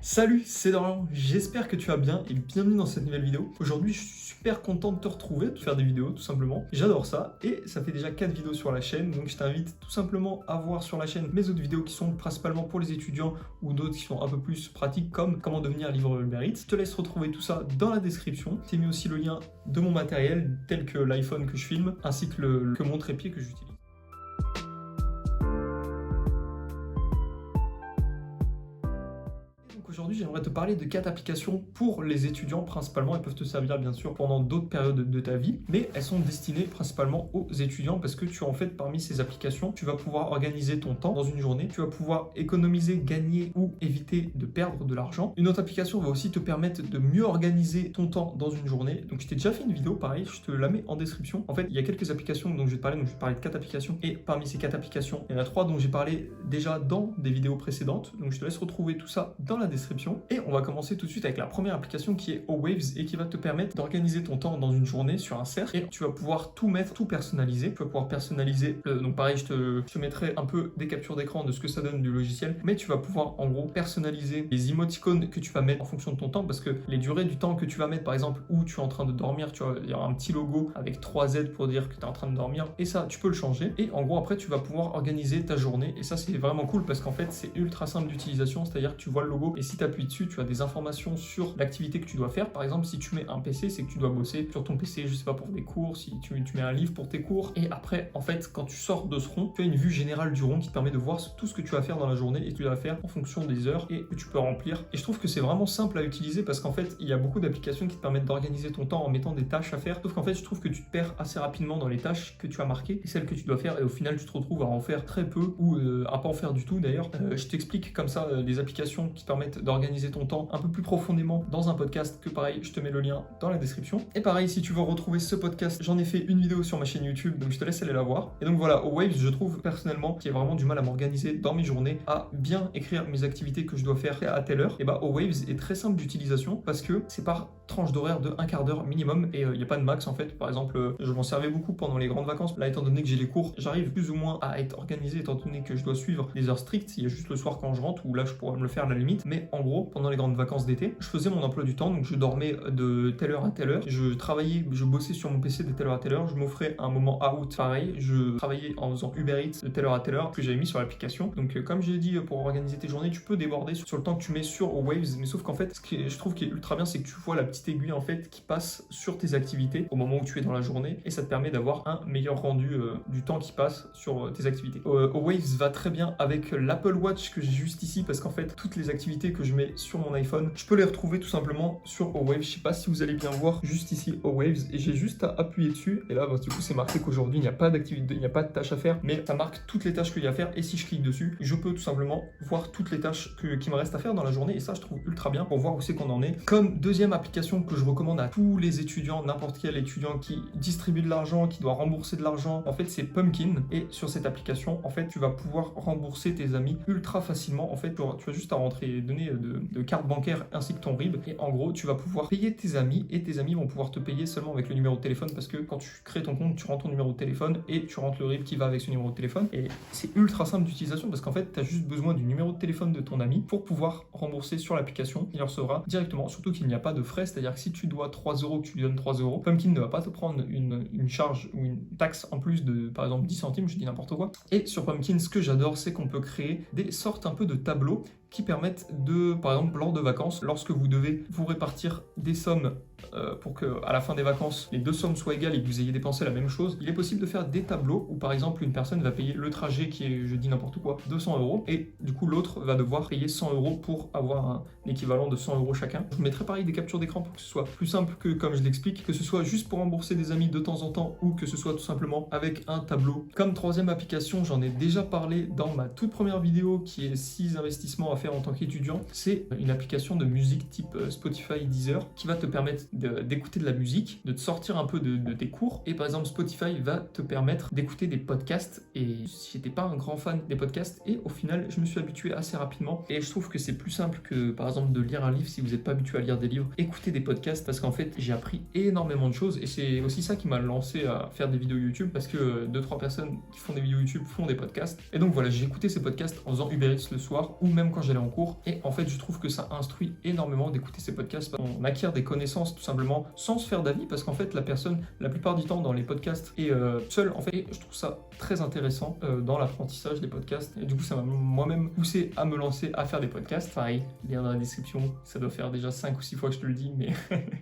Salut, c'est Dorian, j'espère que tu vas bien et bienvenue dans cette nouvelle vidéo. Aujourd'hui, je suis super content de te retrouver, de faire des vidéos tout simplement. J'adore ça et ça fait déjà 4 vidéos sur la chaîne, donc je t'invite tout simplement à voir sur la chaîne mes autres vidéos qui sont principalement pour les étudiants ou d'autres qui sont un peu plus pratiques comme comment devenir livreur Uber Eats. Je te laisse retrouver tout ça dans la description. J'ai mis aussi le lien de mon matériel tel que l'iPhone que je filme ainsi que mon trépied que j'utilise. Aujourd'hui, j'aimerais te parler de 4 applications pour les étudiants principalement. Elles peuvent te servir bien sûr pendant d'autres périodes de ta vie, mais elles sont destinées principalement aux étudiants parce que tu en fait parmi ces applications, tu vas pouvoir organiser ton temps dans une journée, tu vas pouvoir économiser, gagner ou éviter de perdre de l'argent. Une autre application va aussi te permettre de mieux organiser ton temps dans une journée. Donc je t'ai déjà fait une vidéo pareil, je te la mets en description. En fait, il y a quelques applications dont je vais te parler, donc je vais te parler de 4 applications et parmi ces 4 applications, il y en a 3 dont j'ai parlé déjà dans des vidéos précédentes. Donc je te laisse retrouver tout ça dans la description. Et on va commencer tout de suite avec la première application qui est Awaves et qui va te permettre d'organiser ton temps dans une journée sur un cercle et tu vas pouvoir tout mettre, tout personnaliser. Tu vas pouvoir personnaliser, donc pareil, je te mettrai un peu des captures d'écran de ce que ça donne du logiciel, mais tu vas pouvoir en gros personnaliser les émoticônes que tu vas mettre en fonction de ton temps parce que les durées du temps que tu vas mettre, par exemple, où tu es en train de dormir, tu vois, il y aura un petit logo avec 3 Z pour dire que tu es en train de dormir et ça, tu peux le changer. Et en gros, après, tu vas pouvoir organiser ta journée et ça, c'est vraiment cool parce qu'en fait, c'est ultra simple d'utilisation, c'est-à-dire que tu vois le logo et si tu appuies dessus, tu as des informations sur l'activité que tu dois faire. Par exemple, si tu mets un PC, c'est que tu dois bosser sur ton PC, je sais pas, pour des cours, si tu mets un livre pour tes cours. Et après, en fait, quand tu sors de ce rond, tu as une vue générale du rond qui te permet de voir tout ce que tu vas faire dans la journée et que tu vas faire en fonction des heures et que tu peux remplir. Et je trouve que c'est vraiment simple à utiliser parce qu'en fait, il y a beaucoup d'applications qui te permettent d'organiser ton temps en mettant des tâches à faire. Sauf qu'en fait, je trouve que tu te perds assez rapidement dans les tâches que tu as marquées et celles que tu dois faire. Et au final, tu te retrouves à en faire très peu ou à pas en faire du tout d'ailleurs. Je t'explique comme ça les applications qui te permettent d'organiser ton temps un peu plus profondément dans un podcast que pareil, je te mets le lien dans la description. Et pareil, si tu veux retrouver ce podcast, j'en ai fait une vidéo sur ma chaîne YouTube, donc je te laisse aller la voir. Et donc voilà, Waves, je trouve personnellement qu'il y a vraiment du mal à m'organiser dans mes journées, à bien écrire mes activités que je dois faire à telle heure. Et bah, Waves est très simple d'utilisation parce que c'est par tranche d'horaire de un quart d'heure minimum et il n'y a pas de max en fait. Par exemple, je m'en servais beaucoup pendant les grandes vacances. Là, étant donné que j'ai les cours, j'arrive plus ou moins à être organisé étant donné que je dois suivre des heures strictes. Il y a juste le soir quand je rentre où là, je pourrais me le faire à la limite. Mais en gros, pendant les grandes vacances d'été, je faisais mon emploi du temps, donc je dormais de telle heure à telle heure, je travaillais, je bossais sur mon PC de telle heure à telle heure, je m'offrais un moment out pareil, je travaillais en faisant Uber Eats de telle heure à telle heure que j'avais mis sur l'application. Donc comme j'ai dit, pour organiser tes journées, tu peux déborder sur le temps que tu mets sur Waves, mais sauf qu'en fait, ce que je trouve qui est ultra bien, c'est que tu vois la petite aiguille en fait qui passe sur tes activités au moment où tu es dans la journée et ça te permet d'avoir un meilleur rendu du temps qui passe sur tes activités. Waves va très bien avec l'Apple Watch que j'ai juste ici parce qu'en fait, toutes les activités que je mets sur mon iPhone, je peux les retrouver tout simplement sur Waves. Je sais pas si vous allez bien voir juste ici Waves et j'ai juste à appuyer dessus et là bah, du coup c'est marqué qu'aujourd'hui il n'y a pas d'activité, il n'y a pas de tâches à faire, mais ça marque toutes les tâches qu'il y a à faire et si je clique dessus, je peux tout simplement voir toutes les tâches qui me restent à faire dans la journée et ça je trouve ultra bien pour voir où c'est qu'on en est. Comme deuxième application que je recommande à tous les étudiants, n'importe quel étudiant qui distribue de l'argent, qui doit rembourser de l'argent, en fait c'est Pumpkin et sur cette application en fait tu vas pouvoir rembourser tes amis ultra facilement. En fait tu as juste à rentrer les données de carte bancaire ainsi que ton RIB et en gros tu vas pouvoir payer tes amis et tes amis vont pouvoir te payer seulement avec le numéro de téléphone parce que quand tu crées ton compte tu rentres ton numéro de téléphone et tu rentres le RIB qui va avec ce numéro de téléphone et c'est ultra simple d'utilisation parce qu'en fait tu as juste besoin du numéro de téléphone de ton ami pour pouvoir rembourser sur l'application, il le recevra directement, surtout qu'il n'y a pas de frais, c'est à dire que si tu dois 3 euros que tu lui donnes 3 euros, Pumpkin ne va pas te prendre une charge ou une taxe en plus de par exemple 10 centimes, je dis n'importe quoi. Et sur Pumpkin ce que j'adore c'est qu'on peut créer des sortes un peu de tableaux qui permettent de, par exemple, lors de vacances, lorsque vous devez vous répartir des sommes pour que à la fin des vacances, les deux sommes soient égales et que vous ayez dépensé la même chose, il est possible de faire des tableaux où, par exemple, une personne va payer le trajet qui est, je dis n'importe quoi, 200 euros et du coup, l'autre va devoir payer 100 euros pour avoir un équivalent de 100 euros chacun. Je mettrai pareil des captures d'écran pour que ce soit plus simple que comme je l'explique, que ce soit juste pour rembourser des amis de temps en temps ou que ce soit tout simplement avec un tableau. Comme troisième application, j'en ai déjà parlé dans ma toute première vidéo qui est 6 investissements à faire en tant qu'étudiant, c'est une application de musique type Spotify, Deezer qui va te permettre d'écouter de la musique, de te sortir un peu de tes cours et par exemple Spotify va te permettre d'écouter des podcasts et j'étais pas un grand fan des podcasts et au final je me suis habitué assez rapidement et je trouve que c'est plus simple que par exemple de lire un livre si vous n'êtes pas habitué à lire des livres, écouter des podcasts parce qu'en fait j'ai appris énormément de choses et c'est aussi ça qui m'a lancé à faire des vidéos YouTube parce que 2-3 personnes qui font des vidéos YouTube font des podcasts et donc voilà j'ai écouté ces podcasts en faisant Uber Eats le soir ou même quand j'allais j'allais en cours. Et en fait, je trouve que ça instruit énormément d'écouter ces podcasts. On acquiert des connaissances tout simplement sans se faire d'avis parce qu'en fait, la personne, la plupart du temps dans les podcasts, est seule en fait. Et je trouve ça très intéressant dans l'apprentissage des podcasts. Et du coup, ça m'a moi-même poussé à me lancer à faire des podcasts. Pareil, lien dans la description, ça doit faire déjà 5 ou 6 fois que je te le dis. Mais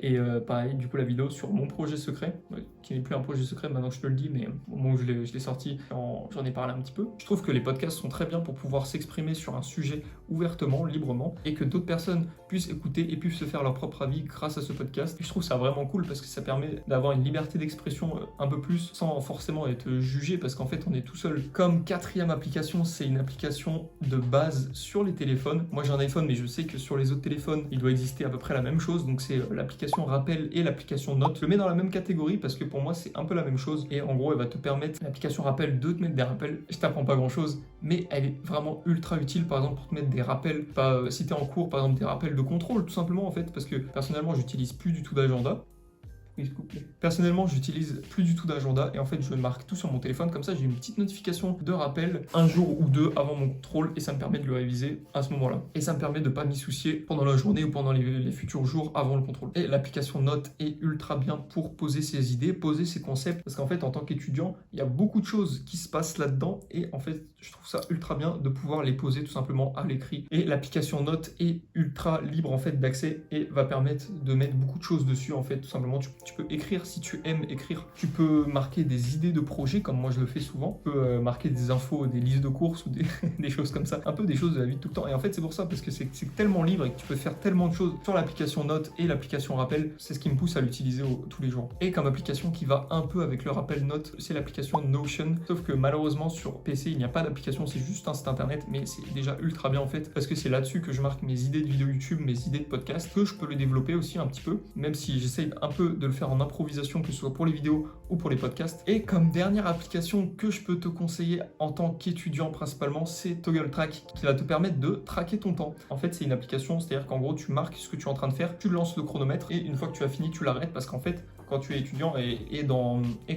et pareil, du coup, la vidéo sur mon projet secret, qui n'est plus un projet secret maintenant que je te le dis, mais au moment où je l'ai sorti, j'en ai parlé un petit peu. Je trouve que les podcasts sont très bien pour pouvoir s'exprimer sur un sujet ouvertement, librement, et que d'autres personnes puissent écouter et puissent se faire leur propre avis grâce à ce podcast. Et je trouve ça vraiment cool parce que ça permet d'avoir une liberté d'expression un peu plus sans forcément être jugé parce qu'en fait on est tout seul. Comme quatrième application, c'est une application de base sur les téléphones. Moi j'ai un iPhone mais je sais que sur les autres téléphones il doit exister à peu près la même chose, donc c'est l'application Rappel et l'application Note. Je le mets dans la même catégorie parce que pour moi c'est un peu la même chose et en gros elle va te permettre, l'application Rappel, de te mettre des rappels. Je t'apprends pas grand chose mais elle est vraiment ultra utile par exemple pour te mettre des rappels, si tu es en cours par exemple des rappels de contrôle tout simplement en fait parce que personnellement j'utilise plus du tout d'agenda. Personnellement, j'utilise plus du tout d'agenda et en fait, je marque tout sur mon téléphone. Comme ça, j'ai une petite notification de rappel un jour ou deux avant mon contrôle et ça me permet de le réviser à ce moment-là. Et ça me permet de ne pas m'y soucier pendant la journée ou pendant les futurs jours avant le contrôle. Et l'application Note est ultra bien pour poser ses idées, poser ses concepts parce qu'en fait, en tant qu'étudiant, il y a beaucoup de choses qui se passent là-dedans et en fait, je trouve ça ultra bien de pouvoir les poser tout simplement à l'écrit. Et l'application Note est ultra libre en fait d'accès et va permettre de mettre beaucoup de choses dessus en fait. Tout simplement, tu peux écrire si tu aimes écrire. Tu peux marquer des idées de projets comme moi je le fais souvent. Tu peux marquer des infos, des listes de courses ou des choses comme ça. Un peu des choses de la vie de tout le temps. Et en fait, c'est pour ça parce que c'est tellement libre et que tu peux faire tellement de choses sur l'application Note et l'application Rappel. C'est ce qui me pousse à l'utiliser tous les jours. Et comme application qui va un peu avec le Rappel Note, c'est l'application Notion. Sauf que malheureusement sur PC, il n'y a pas d'application, c'est juste un site internet, mais c'est déjà ultra bien en fait parce que c'est là-dessus que je marque mes idées de vidéos YouTube, mes idées de podcast, que je peux le développer aussi un petit peu, même si j'essaye un peu de le faire en improvisation, que ce soit pour les vidéos ou pour les podcasts. Et comme dernière application que je peux te conseiller en tant qu'étudiant principalement, c'est Toggle Track qui va te permettre de traquer ton temps. En fait, c'est une application, c'est-à-dire qu'en gros, tu marques ce que tu es en train de faire, tu lances le chronomètre et une fois que tu as fini, tu l'arrêtes parce qu'en fait, quand tu es étudiant et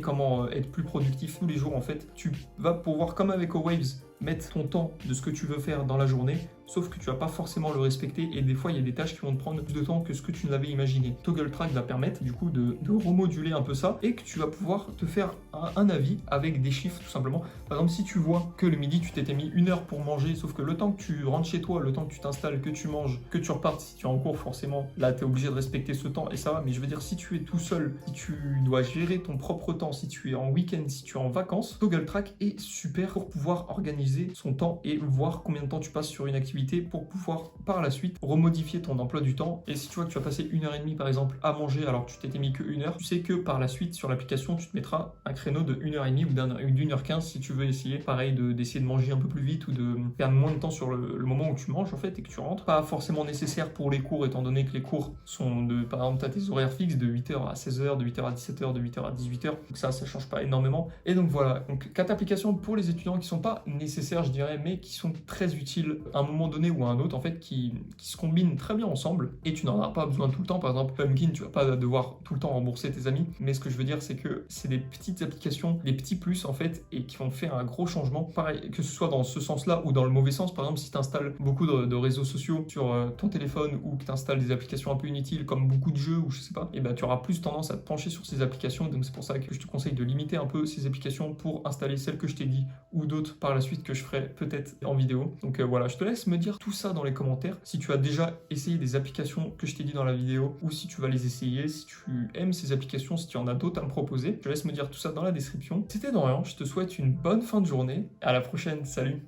comment être plus productif tous les jours, en fait, tu vas pouvoir, comme avec Waves, mettre ton temps de ce que tu veux faire dans la journée, sauf que tu vas pas forcément le respecter et des fois il y a des tâches qui vont te prendre plus de temps que ce que tu ne l'avais imaginé. Toggle Track va permettre du coup de remoduler un peu ça et que tu vas pouvoir te faire un avis avec des chiffres tout simplement. Par exemple, si tu vois que le midi tu t'étais mis 1 heure pour manger, sauf que le temps que tu rentres chez toi, le temps que tu t'installes, que tu manges, que tu repartes, si tu es en cours forcément, là tu es obligé de respecter ce temps et ça va, mais je veux dire si tu es tout seul, si tu dois gérer ton propre temps, si tu es en week-end, si tu es en vacances, Toggle Track est super pour pouvoir organiser son temps et voir combien de temps tu passes sur une activité pour pouvoir par la suite remodifier ton emploi du temps. Et si tu vois que tu as passé 1h30 par exemple à manger alors que tu t'étais mis que 1 heure, tu sais que par la suite sur l'application tu te mettras un créneau de 1h30 ou d'1h15 si tu veux essayer pareil d'essayer de manger un peu plus vite ou de perdre moins de temps sur le moment où tu manges en fait et que tu rentres. Pas forcément nécessaire pour les cours étant donné que les cours sont par exemple tu as tes horaires fixes de 8h à 16h, de 8h à 17h, de 8h à 18h. Donc ça change pas énormément. Et donc voilà, donc 4 applications pour les étudiants qui sont pas nécessaires je dirais, mais qui sont très utiles à un moment donné ou à un autre en fait, qui se combinent très bien ensemble et tu n'en as pas besoin tout le temps. Par exemple, Pumpkin, tu vas pas devoir tout le temps rembourser tes amis, mais ce que je veux dire c'est que c'est des petites applications, des petits plus en fait, et qui vont faire un gros changement. Pareil, que ce soit dans ce sens-là ou dans le mauvais sens, par exemple si tu installes beaucoup de réseaux sociaux sur ton téléphone ou que tu installes des applications un peu inutiles comme beaucoup de jeux ou je sais pas, et ben tu auras plus tendance à te pencher sur ces applications. Donc c'est pour ça que je te conseille de limiter un peu ces applications pour installer celles que je t'ai dit ou d'autres par la suite que je ferai peut-être en vidéo. Donc voilà, je te laisse me dire tout ça dans les commentaires. Si tu as déjà essayé des applications que je t'ai dit dans la vidéo ou si tu vas les essayer, si tu aimes ces applications, si tu en as d'autres à me proposer, je te laisse me dire tout ça dans la description. C'était Dorian, je te souhaite une bonne fin de journée. À la prochaine, salut!